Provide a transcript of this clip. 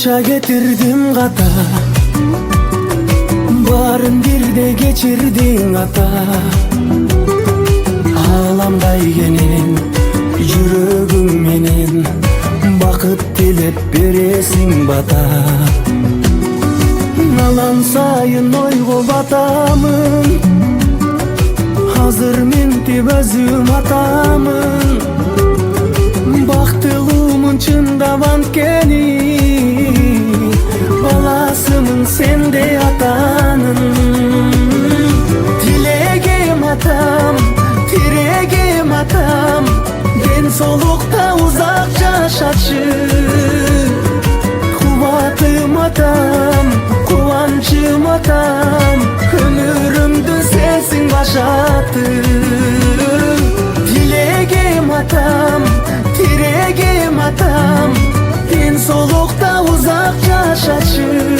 Канча кетирдим ката, баарын бирде кечирдиң ата. Ааламдай кенен жүрөгүң менен бакыт тилеп бересиң бата. Алан сайын ойго батамын, азыр ментип өзүм атамын. Бактылуумун чындап анткени, баласымын сенде атанын. Тилегем атам, тирегем атам, ден соолукта узак жашачы. Кубатым атам, кубанчым атам, өмүрүмдү сенсиң башатым. Тилегем атам, тирегем атам, ден соолукта узак жашачы.